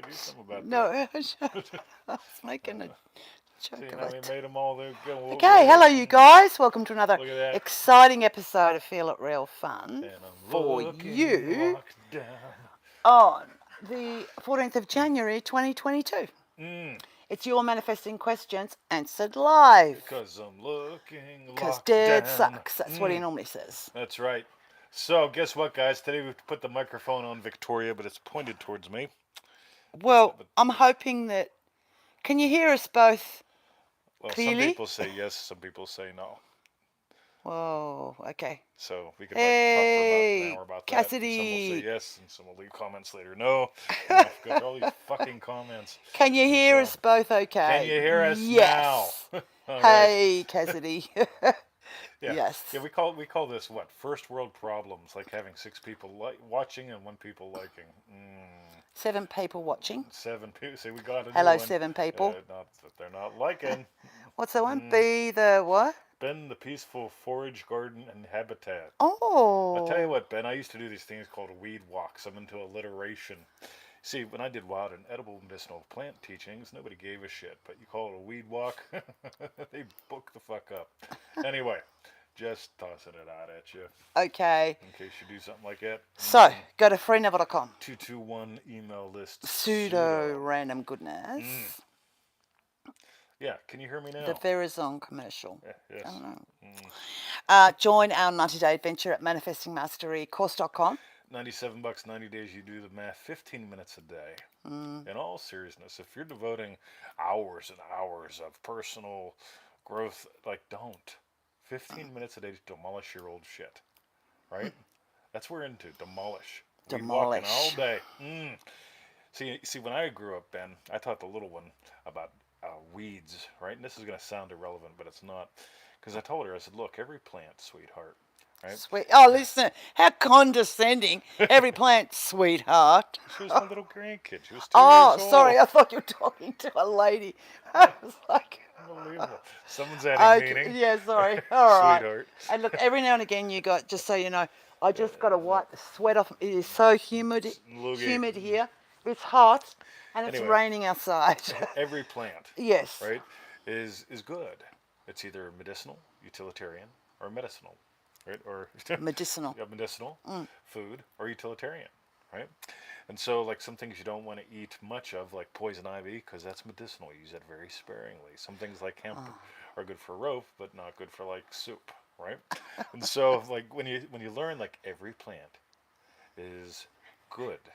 do something about No, that. I was making a joke See, of now we it. made them all there. Okay, hello you guys. Welcome to another Look at that. exciting episode of Feel It Real Fun And I'm for looking you locked down. on the 14th of January 2022. Mm, It's your manifesting questions answered live. because I'm looking Because locked Dad down. sucks. That's what he normally says. That's right. So, guess what, guys? Today we've put the microphone on Victoria, but it's pointed towards me. Well, I'm hoping that. Can you hear us both Well, some clearly? people say yes, some people say no. Whoa, okay. So we could talk for about an hour about that. Cassidy. Some will say yes, and some will leave comments later. No, enough. Go through all these fucking comments. Can you hear us both okay? Can you hear us yes. now? Hey, Cassidy. Yeah. Yes. Yeah, we call this what? First world problems, like having 6 people watching and 1 people liking. 7 people watching. 7 people. See, we got a Hello, new one. 7 people. Not that they're not liking. What's the one? Be the what? Ben, the peaceful forage garden and habitat. Oh. I'll tell you what, Ben, I used to do these things called weed walks. I'm into alliteration. See, when I did wild and edible medicinal plant teachings, nobody gave a shit. But you call it a weed walk, they book the fuck up. Anyway, just tossing it out at you. Okay. In case you do something like that. So, go to freeneville.com. 221 email list. Pseudo random goodness. Yeah, can you hear me now? The Verizon commercial. Yes. I don't know. Join our 90-day adventure at manifestingmasterycourse.com. $97, 90 days, you do the math, 15 minutes a day. In all seriousness, if you're devoting hours and hours of personal growth, like, don't. 15 minutes a day to demolish your old shit. Right? That's what we're into, demolish. Demolish. Walking all day. See, when I grew up, Ben, I taught the little one about weeds, right? And this is going to sound irrelevant, but it's not. Because I told her, I said, look, every plant, sweetheart, right? Sweet. Oh, listen, how condescending. Every plant, sweetheart. She was my little grandkid. She was 2 Oh, years old. sorry, I thought you were talking to a lady. I was like... Unbelievable. Someone's adding meaning. Yeah, sorry. All right. Sweetheart. And look, every now and again you got, just so you know, I just got to wipe the sweat off. It is so humid here. It's hot, and it's raining outside. Every plant, yes, right, is good. It's either medicinal, utilitarian, or medicinal, right? Or medicinal. medicinal, food, or utilitarian, right? And so, like, some things you don't want to eat much of, like poison ivy, because that's medicinal. You use it very sparingly. Some things like hemp are good for rope, but not good for, like, soup, right? And so, like, when you learn, like, every plant is good,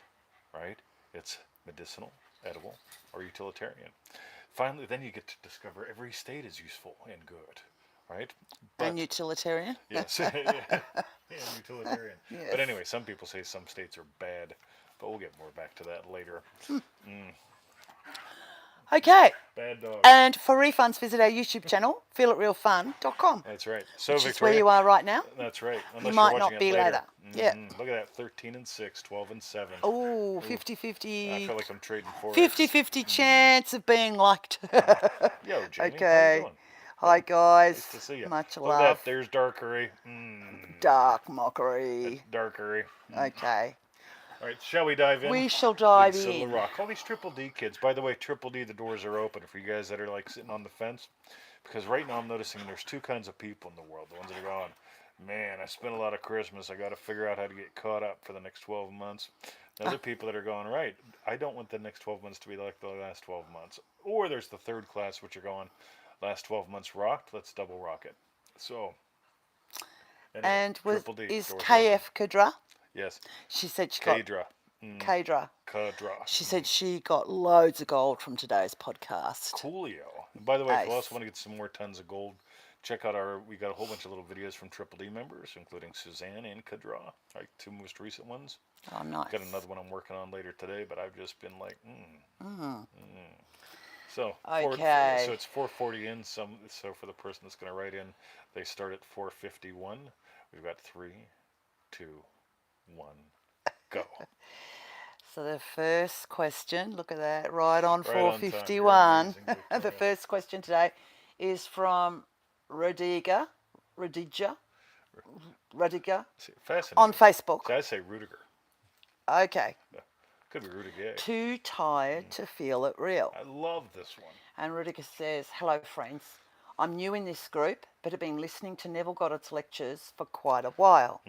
right? It's medicinal, edible, or utilitarian. Finally, then you get to discover every state is useful and good, right? And utilitarian? Yes. And utilitarian. Yes. But anyway, some people say some states are bad, but we'll get more back to that later. Okay. Bad dog. And for refunds, visit our YouTube channel, feelitrealfun.com. That's right. So, which Victoria, is where you are right now. That's right. You might not be later. Yeah. Look at that, 13 and 6, 12 and 7. Oh, 50-50. I feel like I'm trading for 50-50 chance of being liked. Yo, Jamie, okay. how you doing? Hi, guys. Nice to see you. Much Look love. at that. There's Darkery. Dark mockery. Darkery. Okay. All right, shall we dive in? We shall dive in. in. Rock. All these Triple D kids. By the way, Triple D, the doors are open for you guys that are like sitting on the fence. Because right now I'm noticing there's 2 kinds of people in the world. The ones that are going, man, I spent a lot of Christmas. I got to figure out how to get caught up for the next 12 months. The other people that are going, right, I don't want the next 12 months to be like the last 12 months. Or there's the third class, which are going, last 12 months rocked, let's double rock it. So, anyway, and Triple D, is KF Kadra? Yes. She said she got... Kadra. She said she got loads of gold from today's podcast. Coolio. By the way, if you also want to get some more tons of gold, check out we got a whole bunch of little videos from Triple D members, including Suzanne and Kadra, like 2 most recent ones. Oh, nice. Got another one I'm working on later today, but I've just been like, So, okay. So it's 4:40 in. So for the person that's going to write in, they start at 4:51. We've got 3, 2, 1, go. So the first question, look at that, right on 4:51. The first question today is from Rudiger on Facebook. So I say Rudiger. Okay. Could be Rudiger. Too tired to feel it real. I love this one. And Rudiger says, hello friends. I'm new in this group, but have been listening to Neville Goddard's lectures for quite a while.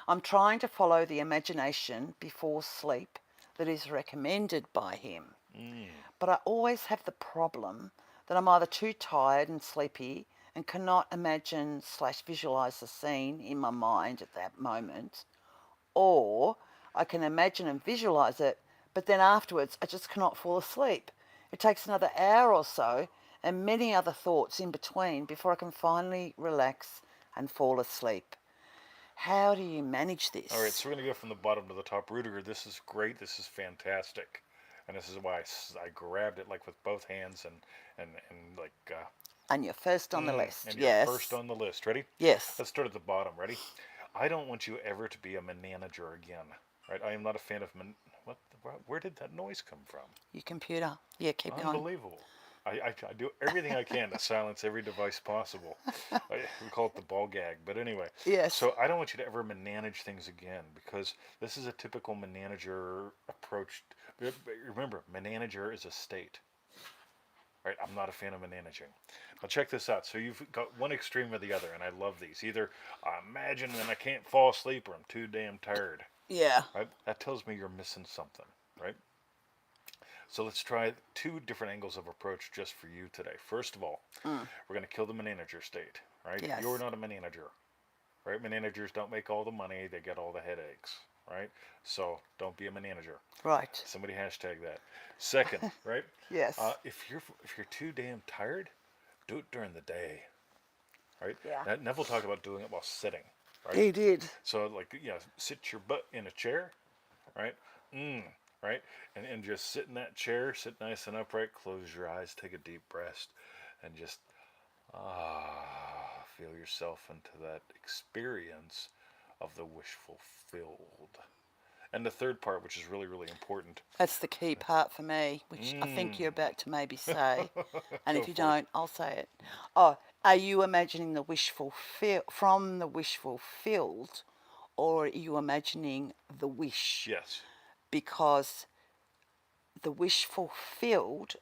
I'm trying to follow the imagination before sleep that is recommended by him. But I always have the problem that I'm either too tired and sleepy and cannot imagine / visualise the scene in my mind at that moment, or I can imagine and visualise it, but then afterwards I just cannot fall asleep. It takes another hour or so and many other thoughts in between before I can finally relax and fall asleep. How do you manage this? All right, so we're going to go from the bottom to the top. Rudiger, this is great. This is fantastic. And this is why I grabbed it like with both hands and like... and you're first on the list. And yes. You're first on the list. Ready? Yes. Let's start at the bottom. Ready? I don't want you ever to be a manager again. Right? I am not a fan of... Where did that noise come from? Your computer. Yeah, keep going. Unbelievable. I do everything I can to silence every device possible. We call it the ball gag, but anyway. Yes. So I don't want you to ever manage things again, because this is a typical manager approach. Remember, manager is a state. Right? I'm not a fan of managing. Now check this out. So you've got one extreme or the other, and I love these. Either I imagine and I can't fall asleep, or I'm too damn tired. Yeah. Right? That tells me you're missing something, right? So let's try 2 different angles of approach just for you today. First of all, we're going to kill the manager state, right? Yes. You're not a manager, right? Managers don't make all the money. They get all the headaches, right? So don't be a manager. Right. Somebody hashtag that. Second, right? Yes. If you're too damn tired, do it during the day, right? Yeah. Neville talked about doing it while sitting, right? He did. So like, sit your butt in a chair, right? Right? And just sit in that chair, sit nice and upright, close your eyes, take a deep breath, and just feel yourself into that experience of the wish fulfilled. And the third part, which is really, really important. That's the key part for me, which I think you're about to maybe say. And if you don't, I'll say it. Oh, are you imagining the wish from the wish fulfilled, or are you imagining the wish? Yes. Because the wish fulfilled,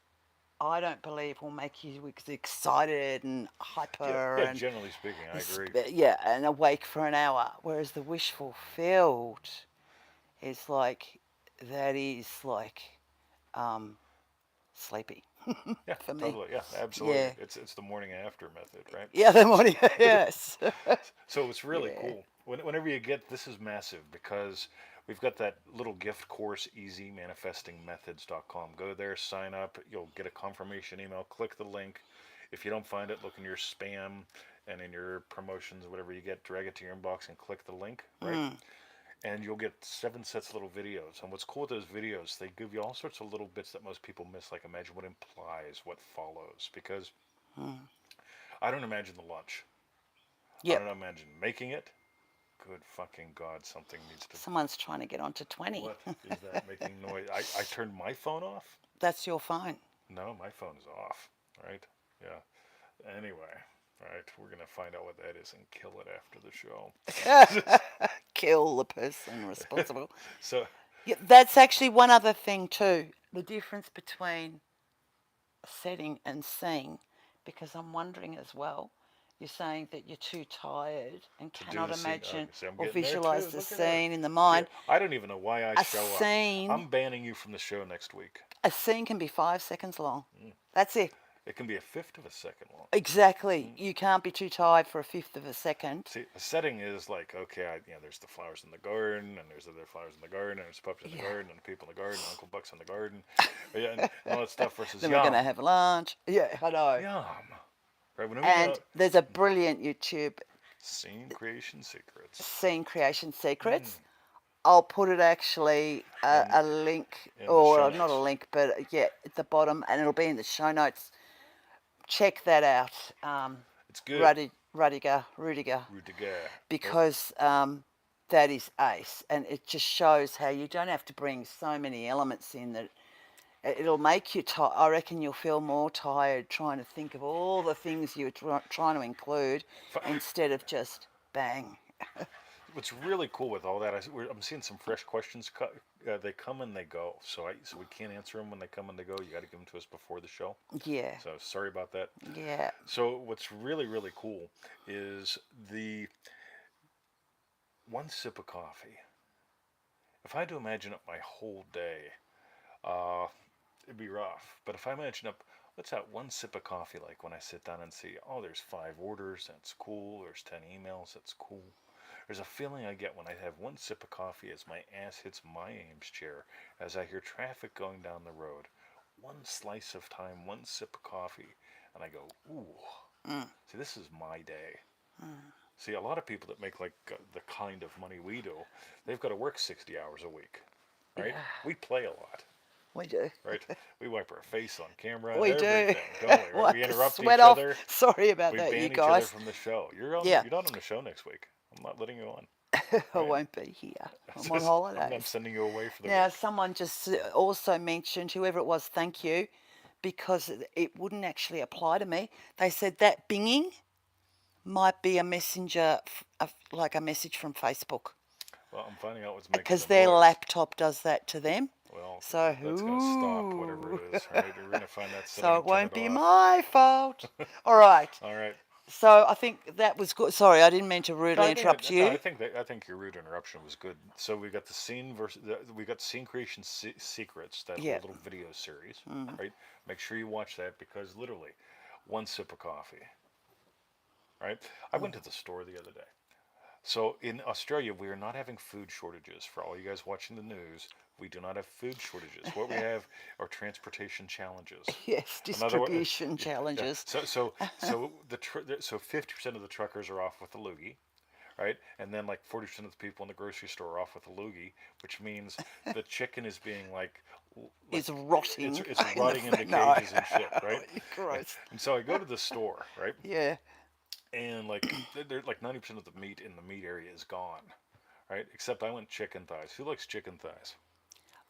I don't believe will make you excited and hyper. Yeah, and generally speaking, I agree. Yeah, and awake for an hour. Whereas the wish fulfilled is like, that is like sleepy. Yeah, for me. totally. Yeah, absolutely. Yeah. It's the morning after method, right? Yeah, the morning. Yes. So it's really cool. Whenever you get, this is massive, because we've got that little gift course, easymanifestingmethods.com. Go there, sign up. You'll get a confirmation email. Click the link. If you don't find it, look in your spam and in your promotions, whatever you get, drag it to your inbox and click the link, right? And you'll get 7 sets of little videos. And what's cool with those videos, they give you all sorts of little bits that most people miss, like imagine what implies, what follows. Because I don't imagine the lunch. Yep. I don't imagine making it. Good fucking God, something needs to... Someone's trying to get onto 20. What is that making noise? I turned my phone off? That's your phone. No, my phone's off, right? Yeah. Anyway, all right, we're going to find out what that is and kill it after the show. Kill the person responsible. So... Yeah, that's actually one other thing too. The difference between setting and seeing, because I'm wondering as well, you're saying that you're too tired and cannot imagine or visualize the scene in the mind. Yeah, I don't even know why I show up. Scene, I'm banning you from the show next week. A scene can be 5 seconds long. That's it. It can be a fifth of a second long. Exactly. You can't be too tired for a fifth of a second. See, a setting is like, okay, there's the flowers in the garden, and there's other flowers in the garden, and there's pups in the garden, and people in the garden, and Uncle Buck's in the garden, and all that stuff versus then we're going to have lunch. Yeah, I know. Yum. Right, and there's a brilliant YouTube scene creation secrets. Scene creation secrets. I'll put it actually a link, or not a link, but yeah, at the bottom, and it'll be in the show notes. Check that out. It's good. Rudiger. Because that is ace, and it just shows how you don't have to bring so many elements in that it'll make you tired. I reckon you'll feel more tired trying to think of all the things you're trying to include instead of just bang. what's really cool with all that, I'm seeing some fresh questions. They come and they go, so we can't answer them when they come and they go. You got to give them to us before the show. Yeah. So sorry about that. Yeah. So what's really really cool is the one sip of coffee. If I had to imagine up my whole day, uh, it'd be rough. But if I imagine up, what's that one sip of coffee like when I sit down and see, oh, there's 5 orders, that's cool. There's 10 emails, that's cool. There's a feeling I get when I have one sip of coffee as my ass hits my Ames chair, as I hear traffic going down the road. One slice of time, one sip of coffee, and I go, ooh, see, this is my day. See, a lot of people that make like the kind of money we do, they've got to work 60 hours a week, right? Yeah. We play a lot, We do. right? We wipe our face on camera, We do. everything, don't we? Right? Wipe We the interrupt each sweat off. other. Sorry about We that, ban you each other guys. from the show. You're Yeah. not on the show next week. I'm not letting you on. I Right? won't be here. I'm on holidays. I'm sending you away for the Now, week. someone just also mentioned, whoever it was, thank you, because it wouldn't actually apply to me. They said that binging might be a messenger, like a message from Facebook, Well, I'm finding out what's making because the their noise. laptop does that to them. Well, So, that's going to stop whatever ooh. it is, right? You're going to find that setting So and it turn won't be off. my fault. All right. All right. So I think that was good. Sorry, I didn't mean to No, rudely interrupt you. I think your rude interruption was good. So we got the scene we got scene creation secrets, that whole Yeah. little video series, right? Make sure you watch that, because literally, one sip of coffee, right? I went to the store the other day. So in Australia, we are not having food shortages. For all you guys watching the news, we do not have food shortages. What we have are transportation challenges. Yes, Another one, distribution yeah. challenges. So 50% of the truckers are off with the loogie, right? And then like 40% of the people in the grocery store are off with the loogie, which means the chicken is being Is rotting. it's rotting into No. cages and shit, right? Gross. And so I go to the store, right? Yeah. And they're like 90% of the meat in the meat area is gone, right? Except I went chicken thighs. Who likes chicken thighs?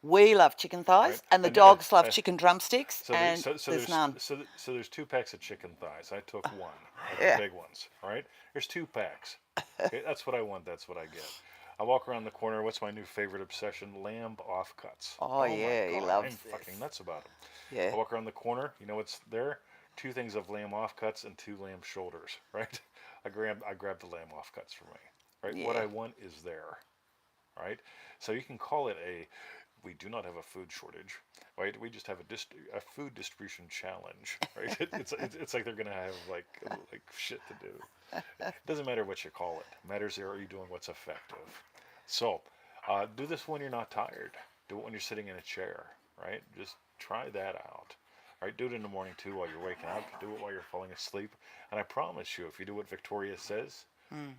We love chicken thighs, Right? and the And dogs love chicken drumsticks, so and so there's none. So there's 2 packs of chicken thighs. I took one, like Yeah. the big ones. All right, there's 2 packs. Okay, that's what I want. That's what I get. I walk around the corner. What's my new favorite obsession? Lamb offcuts. Oh, my yeah, he God, loves I'm fucking this. nuts about them. Yeah. I walk around the corner. You know what's there? 2 things of lamb offcuts and 2 lamb shoulders. Right. I grab the lamb offcuts for me. Right. What Yeah. I want is there. Right. So you can call it we do not have a food shortage, right? We just have a food distribution challenge, right? It's like they're gonna have like shit to do. It doesn't matter what you call it. It matters, are you doing what's effective? So, do this when you're not tired. Do it when you're sitting in a chair, right? Just try that out. Right? Do it in the morning too while you're waking up. Do it while you're falling asleep. And I promise you, if you do what Victoria says,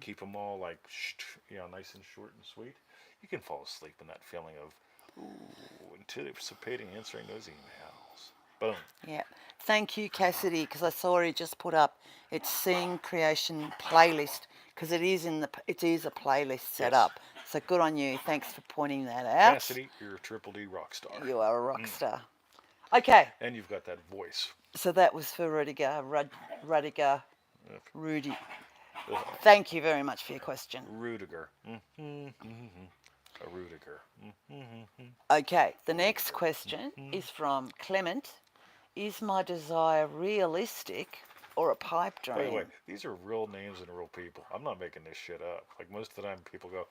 keep them all nice and short and sweet, you can fall asleep in that feeling of anticipating answering those emails. Boom. Yeah. Thank you, Cassidy, because I saw he just put up its scene creation playlist, because it is a playlist set Yes. up. So good on you. Thanks for pointing that out. Cassidy, you're a triple D rock star. You are a rock star. Okay. And you've got that voice. So that was for Rudiger. Rudiger. Yep. Rudy. Thank you very much for your question. Rudiger. A Rudiger. Okay, the next question is from Clement. Is my desire realistic or a pipe dream? Wait. These are real names and real people. I'm not making this shit up. Like most of the time people go,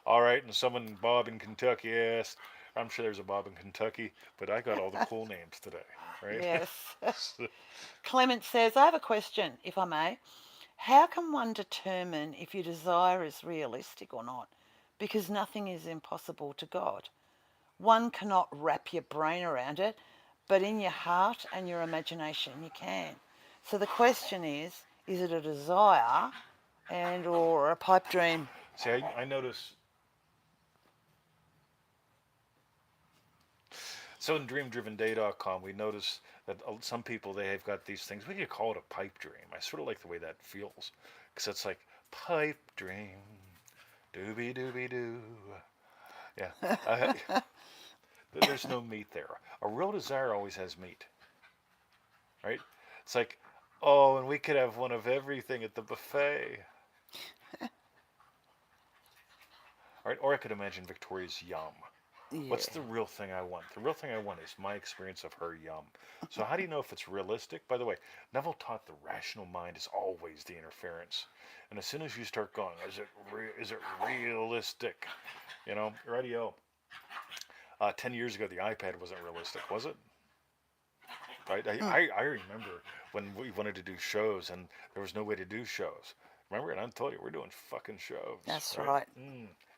all right, and someone, Bob in Kentucky asked. I'm sure there's a Bob in Kentucky, but I got all the cool names today, right? Yes. Clement says, I have a question, if I may. How can one determine if your desire is realistic or not? Because nothing is impossible to God. One cannot wrap your brain around it, but in your heart and your imagination you can. So the question is it a desire and or a pipe dream? See, I notice. So in dreamdrivenday.com, we notice that some people, they have got these things. We could call it a pipe dream. I sort of like the way that feels, because it's like pipe dream, doobie doobie doo. Yeah. There's no meat there. A real desire always has meat, right? It's like, oh, and we could have one of everything at the buffet. right? Or I could imagine Victoria's yum. Yeah. What's the real thing I want? The real thing I want is my experience of her yum. So how do you know if it's realistic? By the way, Neville taught the rational mind is always the interference. And as soon as you start going, is it realistic? You know, radio. 10 years ago, the iPad wasn't realistic, was it? Right? Mm, I remember when we wanted to do shows and there was no way to do shows. Remember? And I told you, we're doing fucking shows, that's right? right.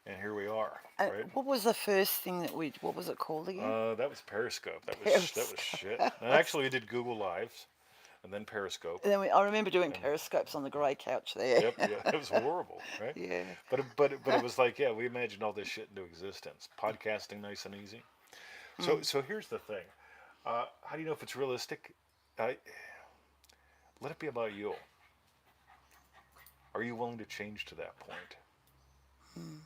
And here we are, right? What was the first thing that what was it called again? That was Periscope. That was Periscope. shit. And actually, we did Google Lives, and then Periscope, And then I remember doing and periscopes on the grey couch there. yep, yeah, it was horrible, right? Yeah. But it was like, yeah, we imagined all this shit into existence. Podcasting, nice and easy. Mm. So here's the thing. How do you know if it's realistic? Uh, Let it be about you. Are you willing to change to that point? Mm.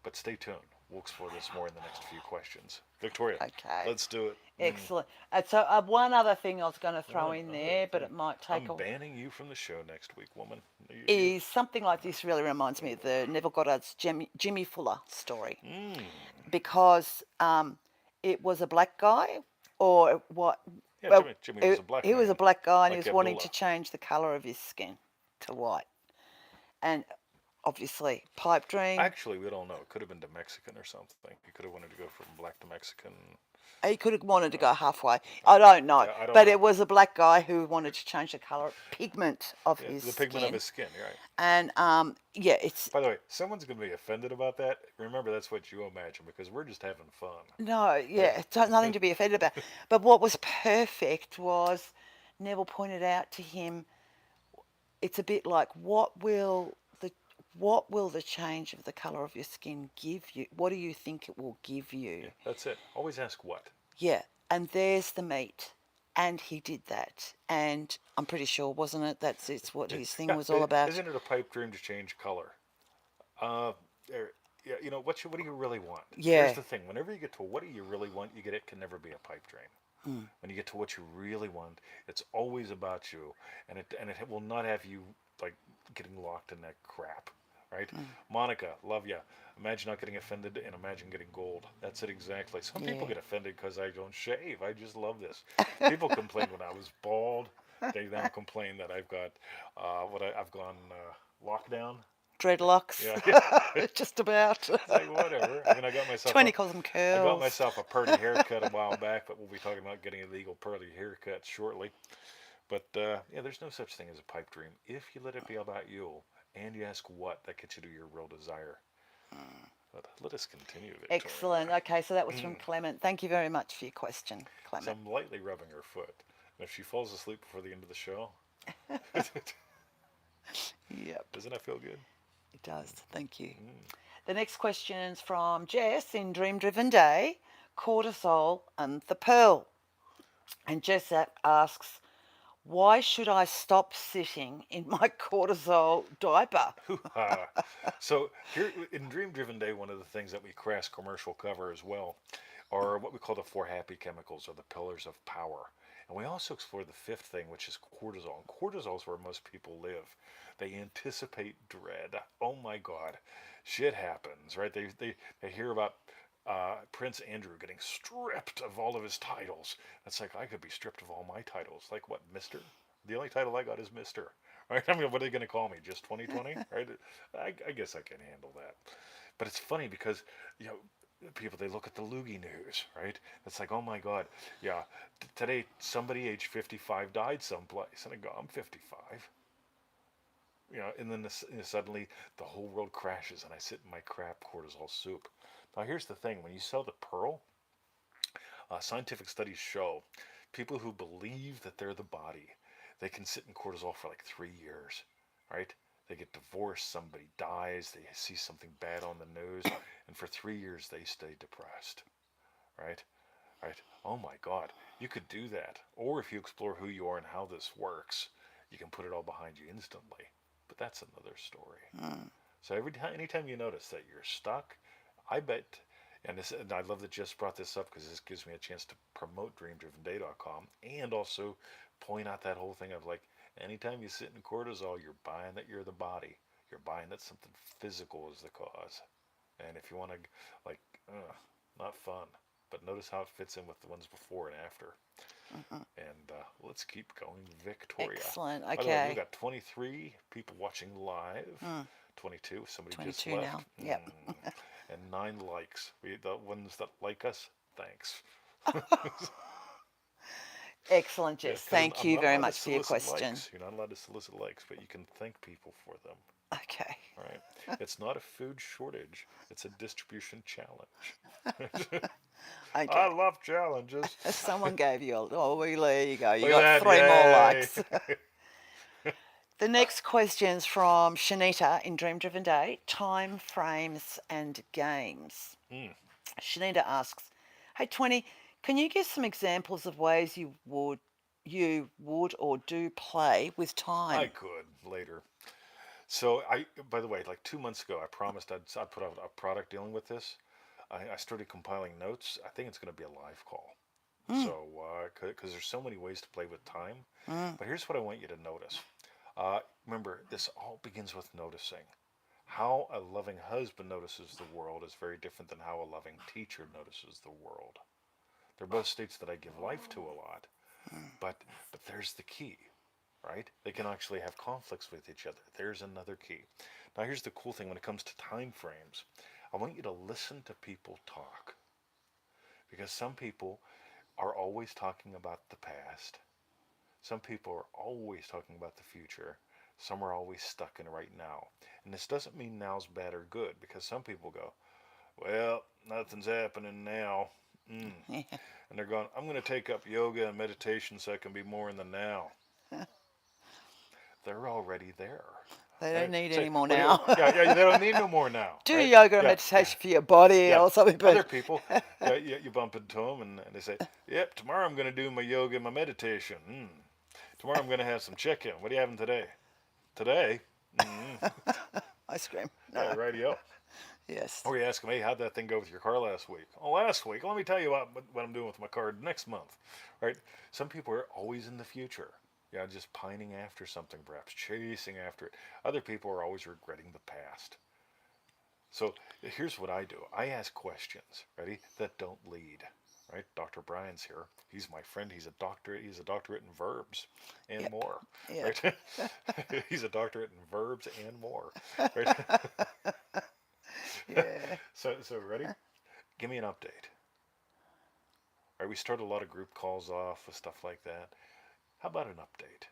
But stay tuned. We'll explore this more in the next few questions. Victoria, Okay. let's do it. Excellent. So one other thing I was going to throw in Another there, but thing. it might take I'm a banning you from the show next week, woman. is something like this really reminds me of the Neville Goddard's Jimmy Fuller story Mm. because it was a black guy or what? Yeah, Well, Jimmy was a black he was a man, black guy and he like was wanting to Abdullah. change the color of his skin to white, and obviously pipe dream. Actually, we don't know. It could have been to Mexican or something. He could have wanted to go from black to Mexican. He could have wanted to Uh, go halfway. I don't know, yeah, I don't but know. it was a black guy who wanted to change the color pigment of Yeah, his the pigment of skin, his skin. You're right. and yeah, it's By the way, someone's going to be offended about that. Remember, that's what you imagine because we're just having fun. no, Right? yeah, it's nothing to be offended about. But what was perfect was Neville pointed out to him, it's a bit like what will the change of the color of your skin give you? What do you think it will give you? Yeah, that's it. Always ask what. Yeah, and there's the meat. And he did that. And I'm pretty sure, wasn't it? It's what his thing Yeah, was all about. isn't it a pipe dream to change color? Uh, yeah, you know what do you really want? Here's Yeah. the thing: whenever you get to what do you really want, you get it can never be a pipe dream. Mm, When you get to what you really want, it's always about you, and it will not have you like getting locked in that crap, right? mm, Monica, love ya. Imagine not getting offended, and imagine getting gold. That's it exactly. Some people yeah. get offended because I don't shave. I just love this. People complained when I was bald. They now complain that I've got I've gone lockdown. Dreadlocks. Yeah, yeah. Just about. It's like whatever. I mean, 20 calls them I got curls. myself a pearly haircut a while back, but we'll be talking about getting a legal pearly haircut shortly. But yeah, there's no such thing as a pipe dream if you let it be about you and you ask what that gets you to your real desire. But let us continue, Excellent. Victoria. Okay, so that was from Clement. Thank you very much for your question, So Clement. I'm lightly rubbing her foot. And if she falls asleep before the end of the show, Yep, doesn't that feel good? it does. Thank you. Mm. The next question's from Jess in Dream Driven Day, Cortisol and the Pearl. And Jess asks, why should I stop sitting in my cortisol diaper? Hoo-ha. So here in Dream Driven Day, one of the things that we crass commercial cover as well are what we call the four happy chemicals or the pillars of power. And we also explore the fifth thing, which is cortisol. And cortisol is where most people live. They anticipate dread. Oh my God, shit happens, right? They hear about Prince Andrew getting stripped of all of his titles. It's like I could be stripped of all my titles. Like what, Mister? The only title I got is Mister. Right? I mean, what are they going to call me? Just 2020? Right? I guess I can handle that. But it's funny because you know people they look at the Loogie news, right? It's like, oh my God, yeah. Today somebody age 55 died someplace, and I go, I'm 55. You know, and then suddenly the whole world crashes, and I sit in my crap cortisol soup. Now here's the thing: when you sell the pearl, scientific studies show people who believe that they're the body, they can sit in cortisol for like 3 years, right? They get divorced, somebody dies, they see something bad on the news, and for 3 years they stay depressed, right? Right? Oh my God, you could do that. Or if you explore who you are and how this works, you can put it all behind you instantly. But that's another story. Mm, So anytime you notice that you're stuck, I bet, and I love that Jess brought this up because this gives me a chance to promote DreamDrivenDay.com and also point out that whole thing of like, anytime you sit in cortisol, you're buying that you're the body. You're buying that something physical is the cause. And if you want to, like, not fun, but notice how it fits in with the ones before and after. And let's keep going. Victoria. Excellent. By the way, we've Okay. got 23 people watching live. 22. Somebody just 22 left. now. Yep. And 9 likes. The ones that like us, thanks. Excellent, Yeah, Jess. because Thank I'm you not very allowed to much for your solicit question. likes. You're not allowed to solicit likes, but you can thank people for them. Okay. Right? It's not a food shortage. It's a distribution challenge. I Okay. love challenges. Someone gave you a. Oh, well, there you go. You Look at got that! 3 more Yay! likes. The next question's from Shanita in Dream Driven Day. Time frames and games. Mm, Shanita asks, "Hey, 20, can you give some examples of ways you would or do play with I time?" could later. So by the way, like 2 months ago, I promised I'd put out a product dealing with this. I started compiling notes. I think it's going to be a live call. Mm, So, because there's so many ways to play with time. mm, But here's what I want you to notice. Remember, this all begins with noticing. How a loving husband notices the world is very different than how a loving teacher notices the world. They're both states that I give life to a lot, but there's the key, right? They can actually have conflicts with each other. There's another key. Now, here's the cool thing when it comes to time frames. I want you to listen to people talk because some people are always talking about the past. Some people are always talking about the future. Some are always stuck in right now. And this doesn't mean now's bad or good because some people go, well, nothing's happening now. Mm. yeah. And they're going, I'm going to take up yoga and meditation so I can be more in the now. They're already there. They don't Right? need Say, any more what do you? now. Yeah, yeah. They don't need no more now, Do right? yoga and Yeah, yeah, meditation for your body yeah. or something, Other but people, yeah, you bump into them and they say, "Yep, tomorrow I'm going to do my yoga and my meditation. Tomorrow I'm going to have some chicken. What are you having today? Today? Mm, ice cream. yeah, No. rightio." Yes. Or you ask them, "Hey, how'd that thing go with your car last week?" "Oh, last week. Let me tell you what I'm doing with my car next month." Right? Some people are always in the future. Yeah, just pining after something, perhaps chasing after it. Other people are always regretting the past. So here's what I do. I ask questions, ready, that don't lead. Right? Dr. Brian's here. He's my friend. He's a doctorate. He's a doctorate in verbs and Yep. more. Yep. Right? He's a doctorate in verbs and more. Right? Yeah. So ready? Give me an update. Right? We start a lot of group calls off with stuff like that. How about an update?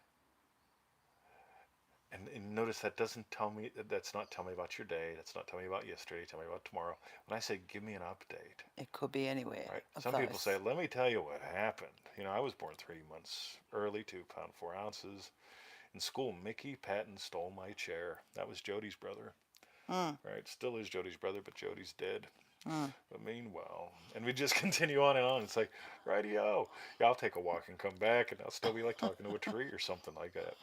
And notice that doesn't tell me, that's not tell me about your day. That's not tell me about yesterday. Tell me about tomorrow. When I say give me an update, It could be anywhere right? of Some people those. say, let me tell you what happened. I was born 3 months early, 2 pound 4 ounces. In school, Mickey Patton stole my chair. That was Jody's brother, Mm, right? Still is Jody's brother, but Jody's dead. mm. But meanwhile, and we just continue on and on. It's like, rightio. Yeah, I'll take a walk and come back, and I'll still be like talking to a tree or something like that.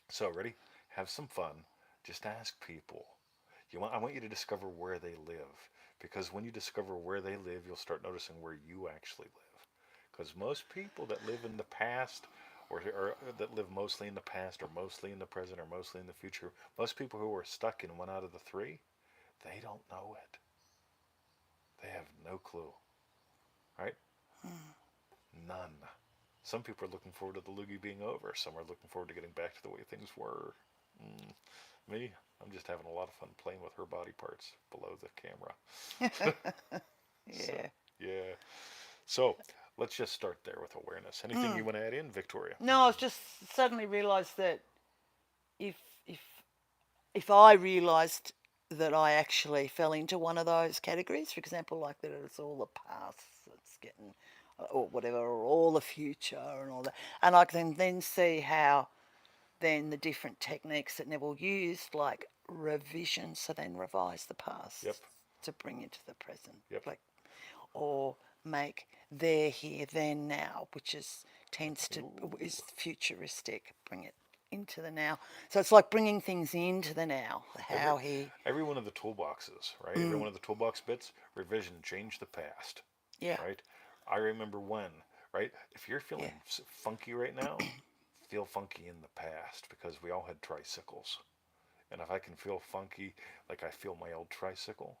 So, ready? Have some fun. Just ask people. I want you to discover where they live. Because when you discover where they live, you'll start noticing where you actually live. Because most people that live in the past, or that live mostly in the past, or mostly in the present, or mostly in the future, most people who are stuck in one out of the three, they don't know it. They have no clue, right? None. Some people are looking forward to the loogie being over. Some are looking forward to getting back to the way things were. Mm. Me, I'm just having a lot of fun playing with her body parts below the camera. So, Yeah. yeah. So, let's just start there with awareness. Anything you Mm. want to add in, Victoria? No, I was just suddenly realised that if if if I realised that I actually fell into one of those categories, for example, like that it's all the past that's getting, or whatever, or all the future and all that, and I can then see how then the different techniques that Neville used, like revision, so then revise the Yep. past to bring into the present, Yep. like, or make there, here, then, now, which tends to is futuristic. Bring it into the now. So it's like bringing things into the now. Every How he, every one of the toolboxes, right? Every one of the toolbox bits, revision, change the past, yeah, right? I remember when, right? If you're yeah, feeling funky right now, feel funky in the past because we all had tricycles. And if I can feel funky, like I feel my old tricycle,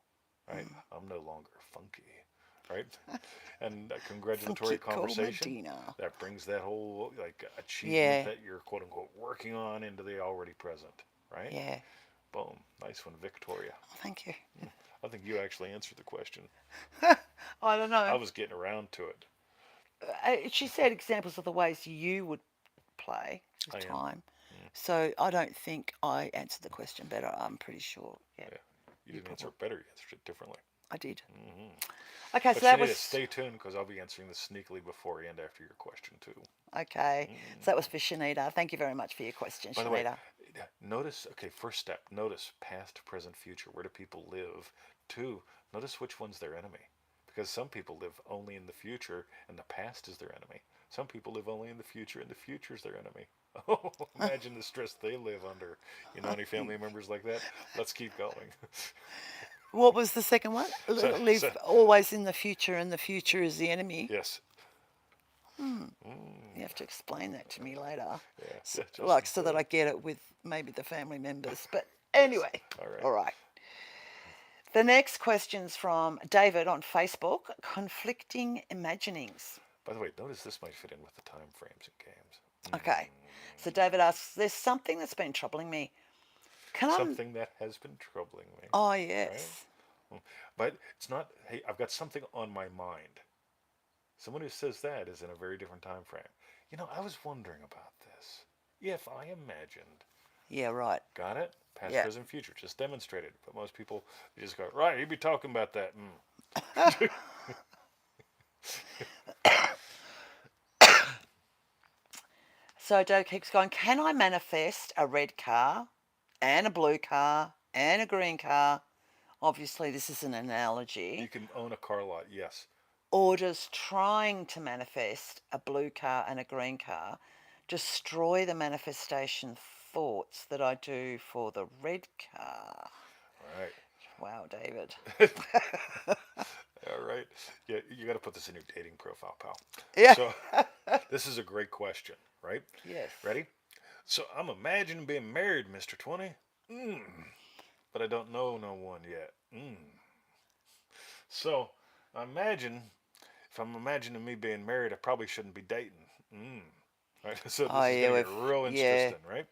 right? I'm no longer funky, right? And a congratulatory Funky conversation Medina. that brings that whole like achievement Yeah, that you're quote unquote working on into the already present, right? yeah. Boom, nice one, Victoria. Oh, thank you. I think you actually answered the question. I don't I know. was getting around to it. She said examples of the ways you would play I with am. time. So I don't think I answered the question better. I'm pretty sure. Yeah, Yeah, you you didn't answer probably. it better. You answered it differently. I did. Hmm. Okay, But so that Shanita, was stay tuned because I'll be answering this sneakily before and after your question too. okay. So that Mm. was for Shanita. Thank you very much for your question, By the way, Shanita. notice. Okay, first step. Notice past, present, future. Where do people live? Two. Notice which one's their enemy, because some people live only in the future and the past is their enemy. Some people live only in the future and the future is their enemy. Oh, imagine the stress they live under. You know any family members like that? Let's keep going. What was the second one? So Live always in the future, and the future is the enemy. yes. Hmm. You Mm, have to explain that to me later, yeah, so, just like so that I get it with maybe the family members. But yes. anyway, All right. all right. The next question's from David on Facebook. Conflicting imaginings. By the way, notice this might fit in with the time frames and games. Okay. So David asks, "There's something that's been troubling me. Can I?" Something that has been troubling me, Oh right? yes. But it's not, hey, I've got something on my mind. Someone who says that is in a very different time frame. You know, I was wondering about this. If I imagined, Yeah. Right. got it? Past, Yeah. present, future, just demonstrated. But most people they just go, right, you'd be talking about that. Mm. So David keeps going. Can I manifest a red car, and a blue car, and a green car? Obviously, this is an You analogy. can own a car lot, yes. Or does trying to manifest a blue car and a green car destroy the manifestation thoughts that I do for the red car? All Wow, David. right. All right. Yeah, you got to put this in your dating profile, pal. Yeah. So, this is a great question, right? Yes. Ready? So, I'm imagining being married, Mr. 20. Mm. But I don't know no one yet. Mm. So, I imagine, if I'm imagining me being married, I probably shouldn't be dating. Mm. Right? So, Oh this is yeah, going to we've get real yeah. interesting, right?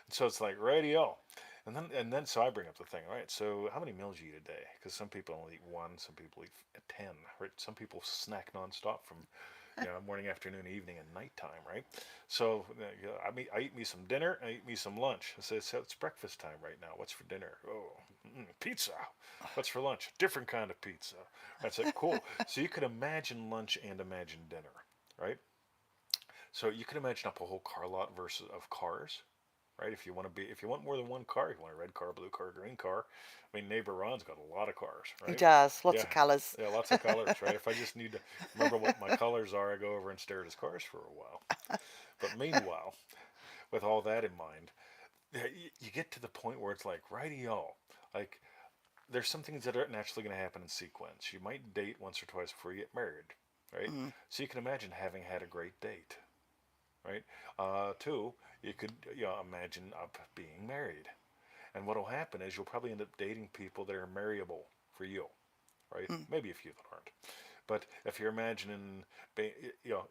So, it's like, radio. And then, so I bring up the thing, right? So, how many meals you eat a day? Because some people only eat one, some people eat 10, right? Some people snack nonstop from, morning, afternoon, evening, and nighttime, right? So, I eat me some dinner, I eat me some lunch. So it's breakfast time right now. What's for dinner? Oh, pizza. What's for lunch? Different kind of pizza. That's it. Cool. So you could imagine lunch and imagine dinner, right? So you can imagine up a whole car lot versus of cars, right? If you want more than one car, you want a red car, blue car, green car. I mean, neighbor Ron's got a lot of cars, He right? does. Lots Yeah, of colours. yeah, lots of colors, right? If I just need to remember what my colors are, I go over and stare at his cars for a while. But meanwhile, with all that in mind, you get to the point where it's like, righty y'all, like there's some things that are naturally going to happen in sequence. You might date once or twice before you get married, right? Mm. So you can imagine having had a great date, right? Two, you could imagine up being married. And what will happen is you'll probably end up dating people that are marryable for you, right? Mm. Maybe a few that aren't. But if you're imagining, being,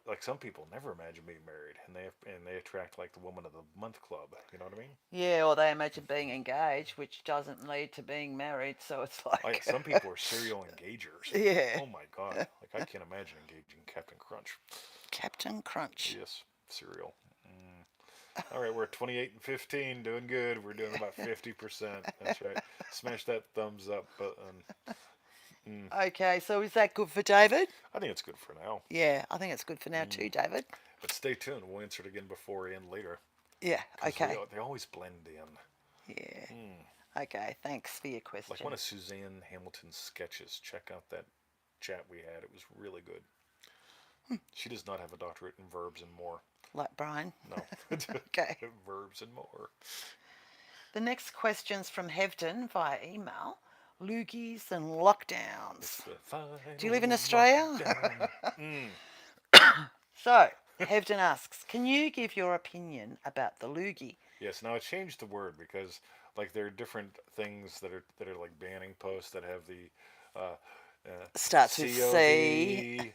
like some people never imagine being married, and they attract like the woman of the month club. You know what I mean? Yeah, or they imagine being engaged, which doesn't lead to being married. So it's Oh yeah, like, some people are serial engagers. yeah, Oh my god! Like I can't imagine engaging Captain Crunch. Captain Crunch. Yes, cereal. All right, we're at 28 and 15, doing good. We're doing about 50%. That's right. Smash that thumbs up button. Mm, Okay, so is that good for David? I think it's good for now. Yeah, I think it's good for now Mm, too, David. but stay tuned. We'll answer it again before and later Yeah, because okay. they always blend in. Yeah, Mm, okay. Thanks for your like question. one of Suzanne Hamilton's sketches. Check out that chat we had. It was really good. She does not have a doctorate in verbs and more. Like Brian. No. Okay. Verbs and more. The next question's from Hevden via email. Loogies and lockdowns. It's the final Do you live in Australia? lockdown. Mm. So, Hevden asks, can you give your opinion about the loogie? Yes, now I changed the word because like there are different things that are like banning posts that have the uh, Starts with C COV.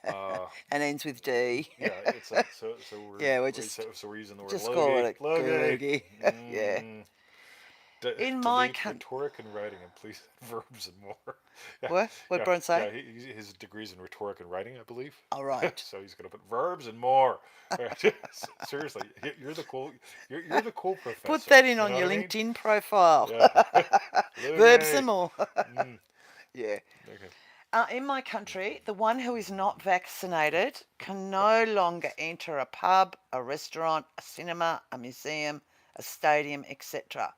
Uh, and ends with D. yeah, it's like so Yeah, we're we're using the word just call Logie. it a Logie. loogie. Yeah. Mm. In my Delete country, rhetoric and writing and please verbs and more. Yeah, what? What yeah, Brian yeah. say? His degrees in rhetoric and writing, I believe. All right. So he's gonna put verbs and more. Seriously, you're the cool. You're the cool Put professor. that in You on know what your I mean? LinkedIn profile. Yeah. Verbs Logie. and more. Mm, Yeah. okay. In my country, the one who is not vaccinated can no longer enter a pub, a restaurant, a cinema, a museum, a stadium, etc.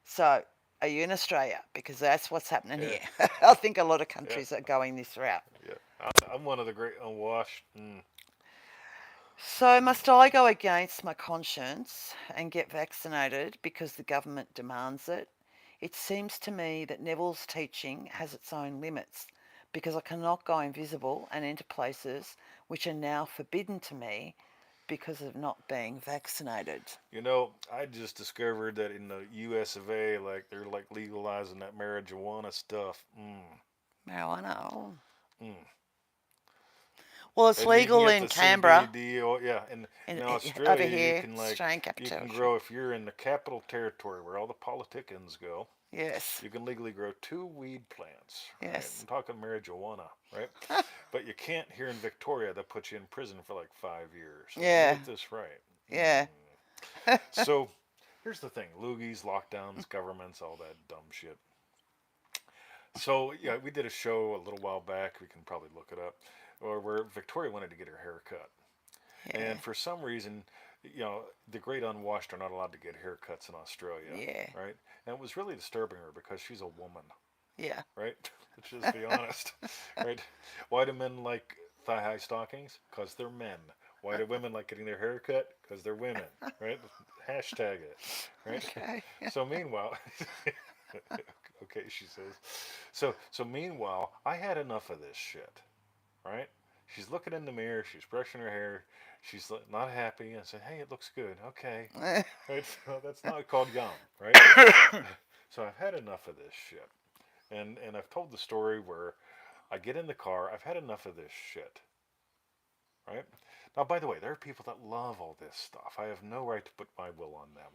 So, are you in Australia? Because that's what's happening Yeah. here. I think a lot of Yeah. countries are going this route. Yeah. I'm one of the great unwashed. So, must I go against my conscience and get vaccinated because the government demands it? It seems to me that Neville's teaching has its own limits because I cannot go invisible and enter places which are now forbidden to me because of not being vaccinated. You know, I just discovered that in the U.S. of A., like they're like legalizing that marijuana stuff. Marijuana. Oh. Mm. Well, it's And you can legal get in the Canberra. CBD. Oh, yeah, and in Over Australia, you here, can like Australian you capital. can grow if you're in the capital territory where all the politicians go. Yes. You can legally grow 2 weed plants. Right? I'm Yes. talking marijuana, right? But you can't here in Victoria. That puts you in prison for like 5 years. So let me Yeah. get this right. Yeah. So here's the thing: loogies, lockdowns, governments, all that dumb shit. So yeah, we did a show a little while back. We can probably look it up, where Victoria wanted to get her hair cut, Yeah. and for some reason, the great unwashed are not allowed to get haircuts in Australia, Yeah. right? And it was really disturbing her because she's a woman, Yeah. right? Let's just be honest, right? Why do men like thigh-high stockings? Because they're men. Why do women like getting their hair cut? Because they're women, right? Hashtag it, right? Okay. So meanwhile, okay, she says. So meanwhile, I had enough of this shit, right? She's looking in the mirror. She's brushing her hair. She's not happy. I said, "Hey, it looks good. Okay, right? So that's not called yum, right?" So I've had enough of this shit, and I've told the story where I get in the car. I've had enough of this shit, right? Now, by the way, there are people that love all this stuff. I have no right to put my will on them.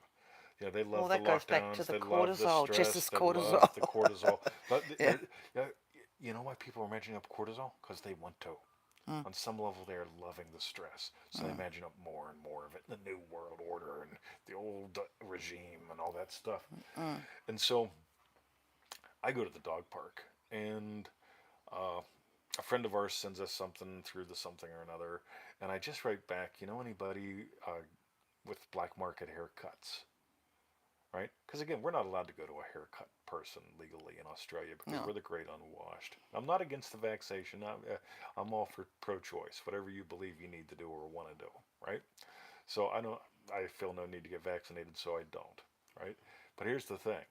They Well, love the that goes back to lockdowns. the They love the cortisol, stress. Jess's They cortisol. love the cortisol. But Yeah. yeah, you know why people are imagining up cortisol? Because they want to. Mm. On some level, they are loving the stress. So they Mm. imagine up more and more of it in the new world order and the old regime and all that stuff. Mm. And so I go to the dog park, and uh, a friend of ours sends us something through the something or another, and I just write back, anybody with black market haircuts, right? Because again, we're not allowed to go to a haircut person legally in Australia because No. we're the great unwashed. I'm not against the vaccination. I'm all for pro-choice, whatever you believe you need to do or want to do, right? So I feel no need to get vaccinated, so I don't, right? But here's the thing.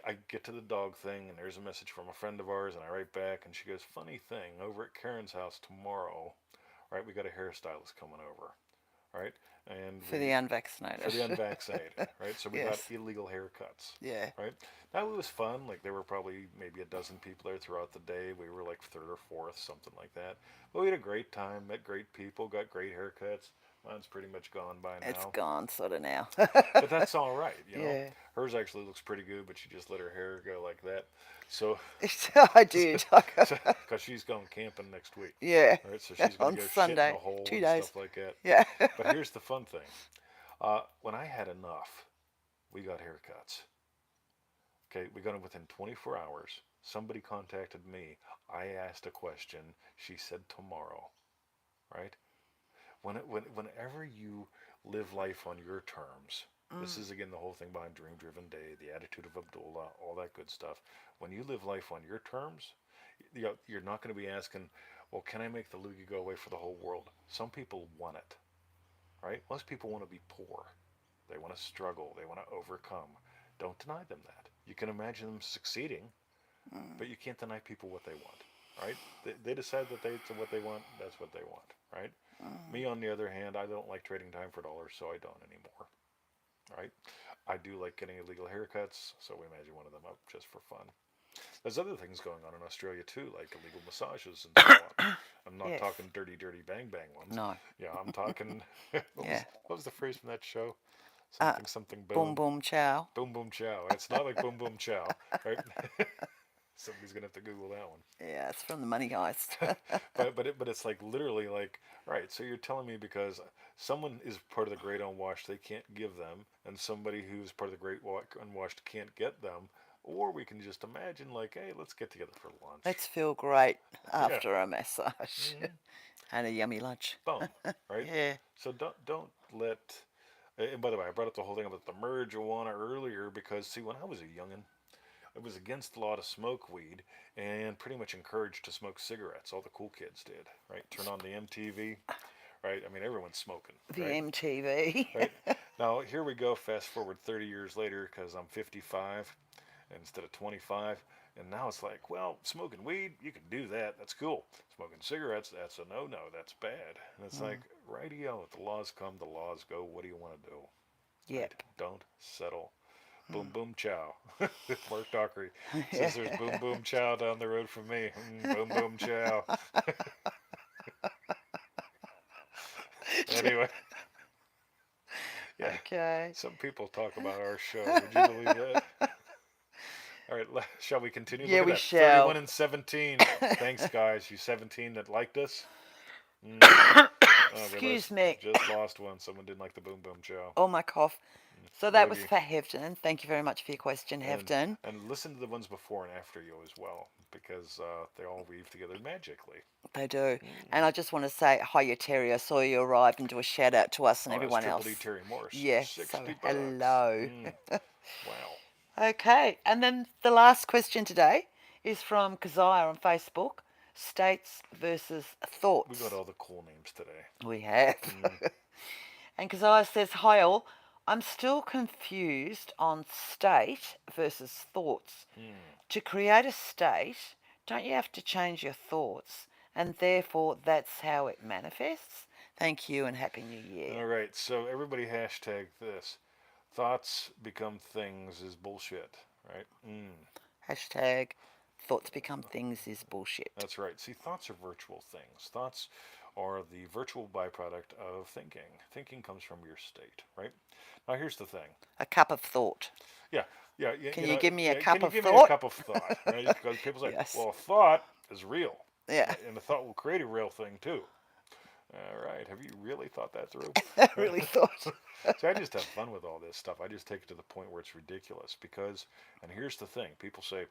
I get to the dog thing, and there's a message from a friend of ours, and I write back, and she goes, "Funny thing, over at Karen's house tomorrow, right? We got a hairstylist coming over, right? And For the unvaccinated. for the unvaccinated, right? So we got Yes. illegal haircuts, Yeah. right? Now it was fun. Like there were probably maybe a dozen people there throughout the day. We were like third or fourth, something like that. But we had a great time, met great people, got great haircuts. Mine's pretty much gone by It's now, gone sort of now. but that's all right. Yeah. Hers actually looks pretty good, but she just let her hair go like that. So, I did. because she's going camping next week, Yeah. right? So she's going On to go shit in Sunday. a hole 2 and days. stuff like that. Yeah. But here's the fun thing: when I had enough, we got haircuts. Okay, we got them within 24 hours. Somebody contacted me. I asked a question. She said tomorrow, right? Whenever you live life on your terms, this is again the whole thing behind Dream Driven Day, the attitude of Abdullah, all that good stuff. When you live life on your terms, you're not going to be asking, well, can I make the loogie go away for the whole world? Some people want it, right? Most people want to be poor. They want to struggle. They want to overcome. Don't deny them that. You can imagine them succeeding, but you can't deny people what they want, right? They decide that what they want, that's what they want, right? Me, on the other hand, I don't like trading time for dollars, so I don't anymore, right? I do like getting illegal haircuts, so we imagine one of them up just for fun. There's other things going on in Australia too, like illegal massages and so on. I'm not Yes. talking dirty, dirty bang bang ones. No. Yeah, I'm talking. Yeah. What was the phrase from that show? Uh, Something something boom boom. boom chow. Boom boom chow. It's not like boom boom chow, right? Somebody's gonna have to Google that one. Yeah, it's from the Money Heist. But it's like literally like, right. So you're telling me because someone is part of the great unwashed, they can't give them, and somebody who's part of the great unwashed can't get them, or we can just imagine like, hey, let's get together for lunch. Let's feel great Yeah. after a massage Hmm. and a yummy lunch. Boom. Right. Yeah. So don't let. And by the way, I brought up the whole thing about the marijuana earlier because see, when I was a youngin, it was against the law to smoke weed and pretty much encouraged to smoke cigarettes. All the cool kids did, right? Turn on the MTV, right? I mean, everyone's smoking, The right? MTV. Right? Now, here we go, fast forward 30 years later, because I'm 55 instead of 25. And now it's like, well, smoking weed, you can do that. That's cool. Smoking cigarettes, that's a no no. That's bad. And it's like, radio, the laws come, the laws go. What do you want to do? Yep. Right? Don't settle. Boom boom chow. Mark Dockery says there's boom boom chow down the road from me. Boom boom chow. Anyway, yeah. Okay. Some people talk about our show. Would you believe that? All right, shall we continue? Yeah, Look at we that. shall. 31 and 17. Thanks, guys. You 17 that liked us. Oh, Excuse me. Just lost one. Someone didn't like the boom boom chow. Oh, my cough. So that was Loogie. for Hefton. Thank you very much for your question, Hefton. And listen to the ones before and after you as well, because they all weave together magically. They do. And I just want to say, hiya, Terry. I saw you arrive and do a shout out to us and Oh, everyone that's else. Triple D Terry Morse. Yes. 60 So, bucks. hello. Wow. Okay. And then the last question today is from Keziah on Facebook. States versus thoughts. We got all the cool names today. We have. And Keziah says, hi all. I'm still confused on state versus thoughts. To create a state, don't you have to change your thoughts? And therefore, that's how it manifests? Thank you and Happy New Year. All right, so everybody hashtag this. Thoughts become things is bullshit, right? Hashtag thoughts become things is bullshit. That's right. See, thoughts are virtual things. Thoughts are the virtual byproduct of thinking. Thinking comes from your state, right? Now, here's the thing. A cup of thought. Yeah. Can you give me a cup of thought? Can you give thought? me a cup of thought? Right? Because people say, Yes. well, a thought is real. Yeah. And a thought will create a real thing, too. All right. Have you really thought that through? I really thought. See, I just have fun with all this stuff. I just take it to the point where it's ridiculous because, and here's the thing. People say,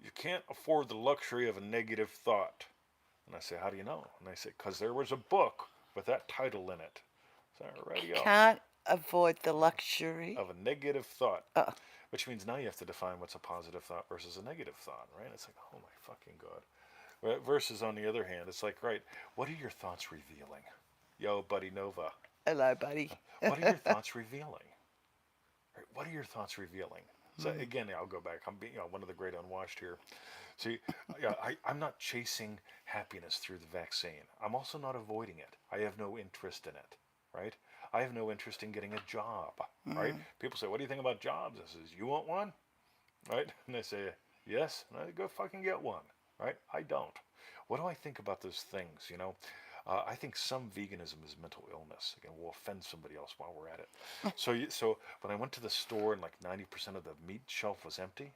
you can't afford the luxury of a negative thought. And I say, how do you know? And they say, because there was a book with that title in it. So, radio. Can't avoid the luxury Of a negative thought. Which means now you have to define what's a positive thought versus a negative thought, right? It's like, oh my fucking God. Versus on the other hand, it's like, right, what are your thoughts revealing? Yo, buddy Nova. Hello, buddy. What are your thoughts revealing? Right, what are your thoughts revealing? So again, I'll go back. I'm being one of the great unwashed here. See, I'm not chasing happiness through the vaccine. I'm also not avoiding it. I have no interest in it, right? I have no interest in getting a job, right? People say, what do you think about jobs? I says, you want one? Right? And they say, yes. And I go fucking get one, right? I don't. What do I think about those things, I think some veganism is mental illness. Again, we'll offend somebody else while we're at it. So when I went to the store and like 90% of the meat shelf was empty,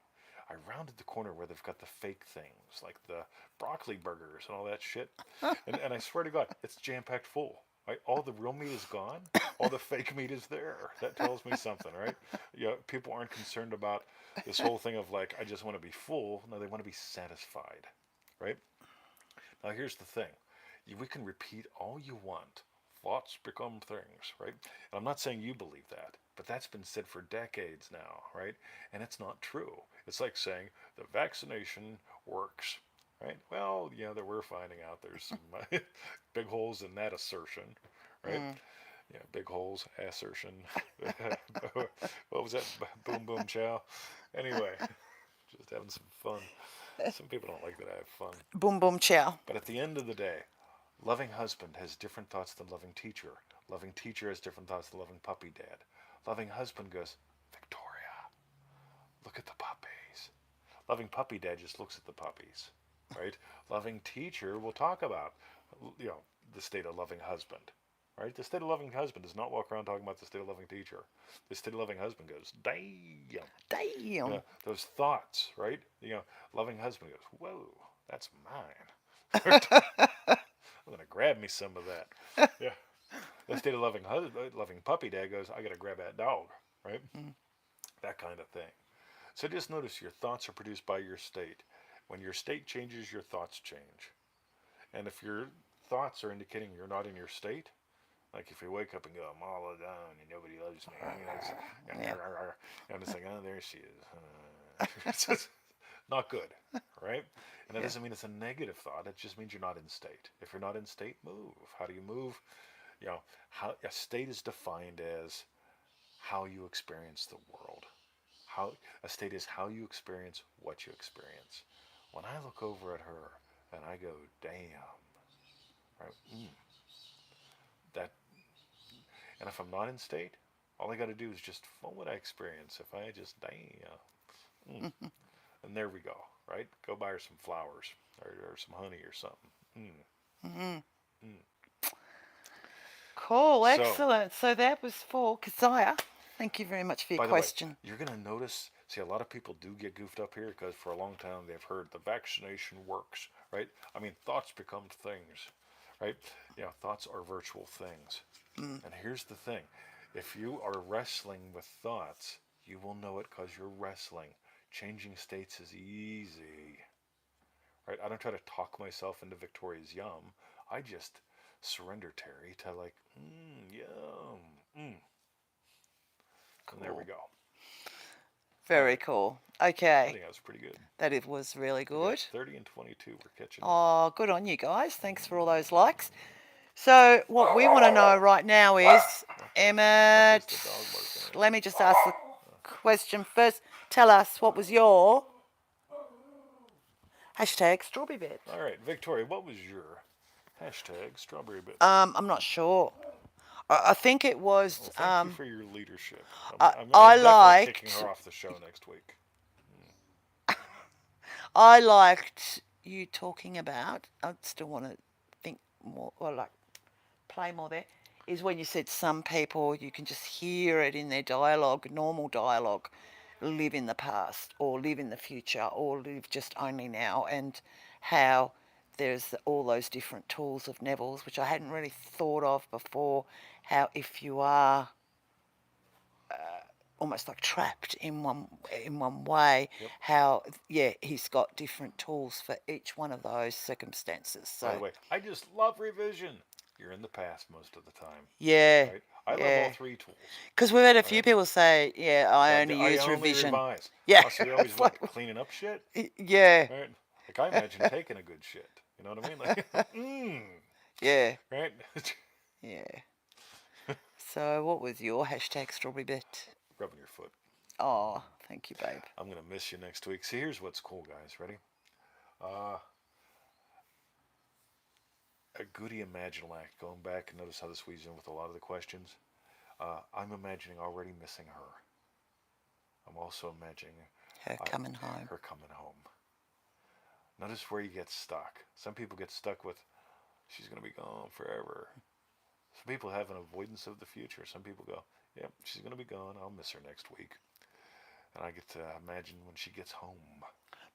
I rounded the corner where they've got the fake things, like the broccoli burgers and all that shit. And I swear to God, it's jam-packed full. Right? All the real meat is gone. All the fake meat is there. That tells me something, right? People aren't concerned about this whole thing of like, I just want to be full. No, they want to be satisfied, right? Now, here's the thing. We can repeat all you want. Thoughts become things, right? And I'm not saying you believe that, but that's been said for decades now, right? And it's not true. It's like saying the vaccination works, right? Well, that we're finding out there's some big holes in that assertion, right? Yeah, big holes, assertion. What was that? Boom, boom, chow. Anyway, just having some fun. Some people don't like that I have fun. Boom, boom, chow. But at the end of the day, loving husband has different thoughts than loving teacher. Loving teacher has different thoughts than loving puppy dad. Loving husband goes, Victoria, look at the puppies. Loving puppy dad just looks at the puppies, right? Loving teacher will talk about, the state of loving husband, right? The state of loving husband does not walk around talking about the state of loving teacher. The state of loving husband goes, damn. Damn. Those thoughts, right? Loving husband goes, whoa, that's mine. I'm gonna grab me some of that. Yeah. The state of loving puppy dad goes, I gotta grab that dog, right? That kind of thing. So just notice your thoughts are produced by your state. When your state changes, your thoughts change. And if your thoughts are indicating you're not in your state, like if you wake up and go, I'm all alone and nobody loves me, and it's like, oh, there she is. It's just not good, right? And that doesn't mean it's a negative thought. It just means you're not in state. If you're not in state, move. How do you move? How a state is defined as how you experience the world. How a state is how you experience what you experience. When I look over at her and I go, damn, right? That. And if I'm not in state, all I got to do is just what would I experience if I just damn. And there we go, right? Go buy her some flowers or some honey or something. Cool, excellent. So that was for Keziah. Thank you very much for your question. Way, you're going to notice, a lot of people do get goofed up here because for a long time they've heard the vaccination works, right? I mean, thoughts become things, right? Thoughts are virtual things. And here's the thing. If you are wrestling with thoughts, you will know it because you're wrestling. Changing states is easy, right? I don't try to talk myself into Victoria's yum. I just surrender, Terry, to like, yum. Cool. And there we go. Very cool. Okay. I think that was pretty good. It was really good. 30 and 22, we're catching up. Good on you guys. Thanks for all those likes. So what we want to know right now is, Emmett, let me just ask the question first. Tell us, what was your hashtag strawberry bit? All right, Victoria, what was your hashtag strawberry bit? I'm not sure. I think it was... Well, thank you for your leadership. I'm I liked... kicking her off the show next week. I liked you talking about... I still want to think more, or like play more there, is when you said some people, you can just hear it in their dialogue, normal dialogue, live in the past or live in the future or live just only now, and how there's all those different tools of Neville's, which I hadn't really thought of before, how if you are almost like trapped in one way, how, he's got different tools for each one of those circumstances. So, by the way, I just love revision. You're in the past most of the time. Yeah. Right? I love all three tools. Because we've had a few people say, I only use revision. Revise. Yeah. So you always like cleaning up shit? Yeah. Right? Like I imagine taking a good shit. You know what I mean? Like, Yeah. Right? Yeah. So what was your hashtag strawberry bit? Rubbing your foot. Oh, thank you, babe. I'm going to miss you next week. See, here's what's cool, guys. Ready? A goody imaginal act. Going back and notice how this weaves in with a lot of the questions. I'm imagining already missing her. I'm also imagining her coming home. Her coming home. Notice where you get stuck. Some people get stuck with, she's going to be gone forever. Some people have an avoidance of the future. Some people go, yep, she's going to be gone. I'll miss her next week. And I get to imagine when she gets home.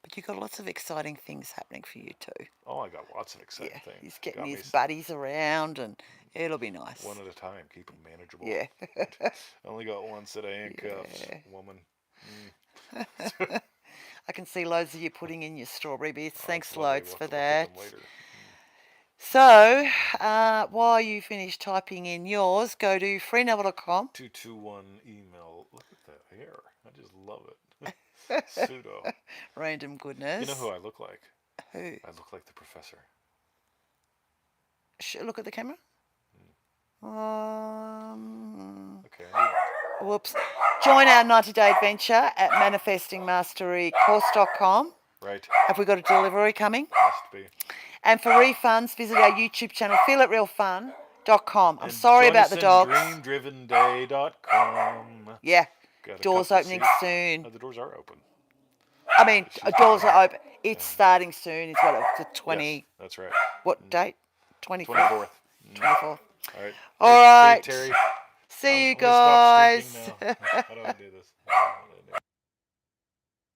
But you've got lots of exciting things happening for you too. Oh, I got lots of exciting things. He's getting his buddies around and it'll be nice. One at a time. Keep them manageable. Yeah. I only got one set of handcuffs, woman. I can see loads of you putting in your strawberry bits. Thanks loads for that. So, while you finish typing in yours, go to freeneville.com. 221 email. Look at that hair. I just love it. Pseudo. Random goodness. You know who I look like? Who? I look like the professor. Look at the camera. Okay. Whoops. Join our 90-day adventure at manifestingmasterycourse.com. Right. Have we got a delivery coming? Must be. And for refunds, visit our YouTube channel, feelitrealfun.com. I'm sorry about the dogs. DreamDrivenDay.com. huh? Yeah. Got a Doors couple opening seats. soon. Oh, the doors are open. I mean, She's doors open. are open. It's starting soon. It's what, the 20, Yes, that's right. what date? 24th? 24th. 24th. All right. All See you, right. Terry. See you I'm gonna stop guys. streaking now. How do I do this?